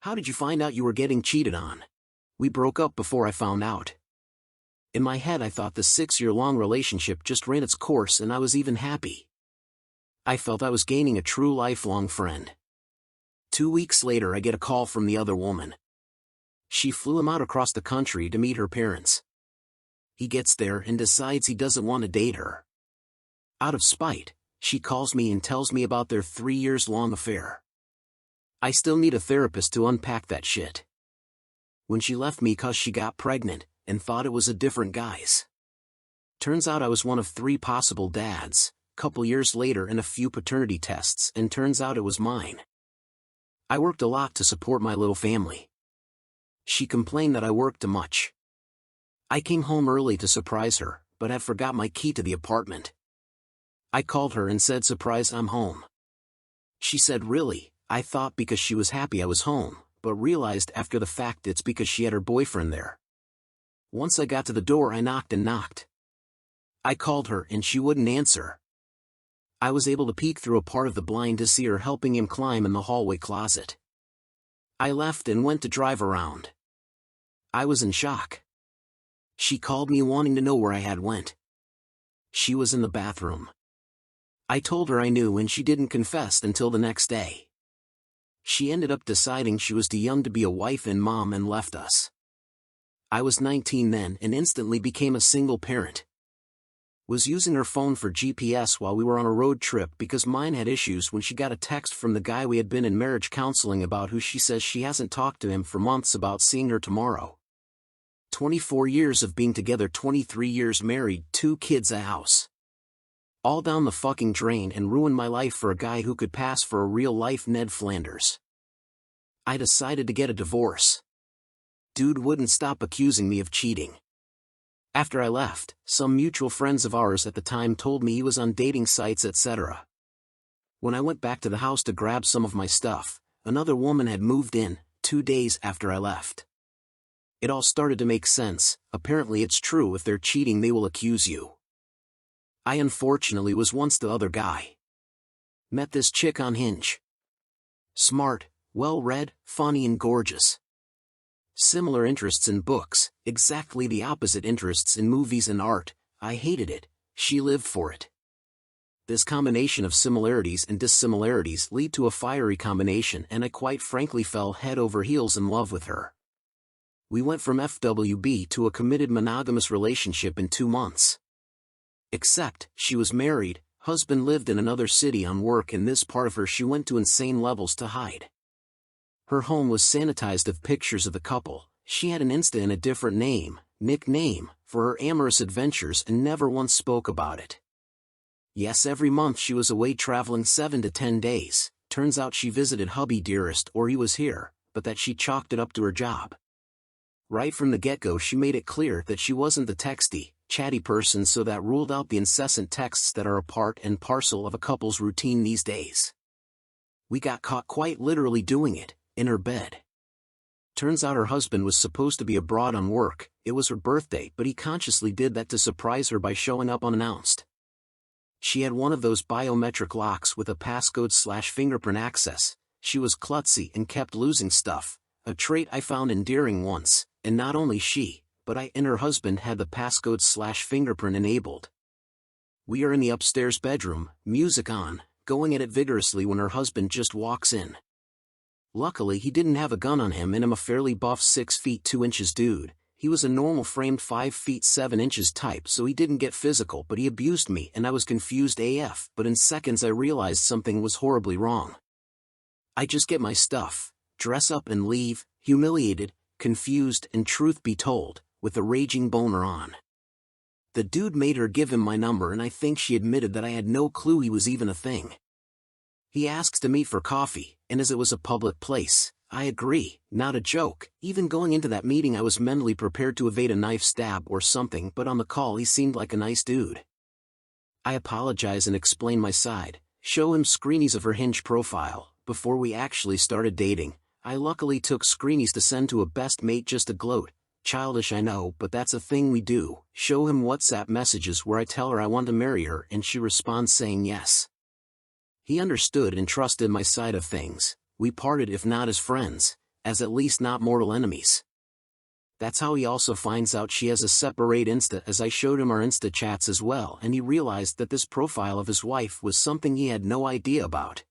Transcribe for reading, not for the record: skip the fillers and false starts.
How did you find out you were getting cheated on? We broke up before I found out. In my head I thought the 6-year-long relationship just ran its course and I was even happy. I felt I was gaining a true lifelong friend. 2 weeks later I get a call from the other woman. She flew him out across the country to meet her parents. He gets there and decides he doesn't want to date her. Out of spite, she calls me and tells me about their 3-year-long affair. I still need a therapist to unpack that shit. When she left me 'cause she got pregnant, and thought it was a different guy's. Turns out I was one of 3 possible dads, couple years later and a few paternity tests, and turns out it was mine. I worked a lot to support my little family. She complained that I worked too much. I came home early to surprise her, but had forgot my key to the apartment. I called her and said, "Surprise, I'm home." She said, "Really?" I thought because she was happy I was home, but realized after the fact it's because she had her boyfriend there. Once I got to the door I knocked and knocked. I called her and she wouldn't answer. I was able to peek through a part of the blind to see her helping him climb in the hallway closet. I left and went to drive around. I was in shock. She called me wanting to know where I had went. She was in the bathroom. I told her I knew and she didn't confess until the next day. She ended up deciding she was too young to be a wife and mom and left us. I was 19 then and instantly became a single parent. Was using her phone for GPS while we were on a road trip because mine had issues when she got a text from the guy we had been in marriage counseling about, who she says she hasn't talked to him for months about seeing her tomorrow. 24 years of being together, 23 years married, 2 kids, a house. All down the fucking drain and ruined my life for a guy who could pass for a real-life Ned Flanders. I decided to get a divorce. Dude wouldn't stop accusing me of cheating. After I left, some mutual friends of ours at the time told me he was on dating sites, etc. When I went back to the house to grab some of my stuff, another woman had moved in, 2 days after I left. It all started to make sense. Apparently it's true, if they're cheating they will accuse you. I unfortunately was once the other guy. Met this chick on Hinge. Smart, well-read, funny and gorgeous. Similar interests in books, exactly the opposite interests in movies and art. I hated it, she lived for it. This combination of similarities and dissimilarities lead to a fiery combination, and I quite frankly fell head over heels in love with her. We went from FWB to a committed monogamous relationship in 2 months. Except, she was married, husband lived in another city on work, and this part of her she went to insane levels to hide. Her home was sanitized of pictures of the couple. She had an Insta and a different nickname, for her amorous adventures and never once spoke about it. Yes, every month she was away traveling 7 to 10 days. Turns out she visited hubby dearest, or he was here, but that she chalked it up to her job. Right from the get-go she made it clear that she wasn't the texty, chatty person, so that ruled out the incessant texts that are a part and parcel of a couple's routine these days. We got caught quite literally doing it, in her bed. Turns out her husband was supposed to be abroad on work. It was her birthday, but he consciously did that to surprise her by showing up unannounced. She had one of those biometric locks with a passcode/fingerprint access. She was klutzy and kept losing stuff, a trait I found endearing once, and not only she, but I and her husband had the passcode/fingerprint enabled. We are in the upstairs bedroom, music on, going at it vigorously when her husband just walks in. Luckily he didn't have a gun on him, and I'm a fairly buff 6 feet 2 inches dude. He was a normal framed 5 feet 7 inches type, so he didn't get physical, but he abused me and I was confused AF, but in seconds I realized something was horribly wrong. I just get my stuff, dress up and leave, humiliated, confused, and truth be told, with a raging boner on. The dude made her give him my number, and I think she admitted that I had no clue he was even a thing. He asks to meet for coffee, and as it was a public place, I agree, not a joke. Even going into that meeting I was mentally prepared to evade a knife stab or something, but on the call he seemed like a nice dude. I apologize and explain my side, show him screenies of her Hinge profile. Before we actually started dating, I luckily took screenies to send to a best mate just to gloat. Childish I know, but that's a thing we do. Show him WhatsApp messages where I tell her I want to marry her and she responds saying yes. He understood and trusted my side of things. We parted, if not as friends, as at least not mortal enemies. That's how he also finds out she has a separate Insta, as I showed him our Insta chats as well, and he realized that this profile of his wife was something he had no idea about.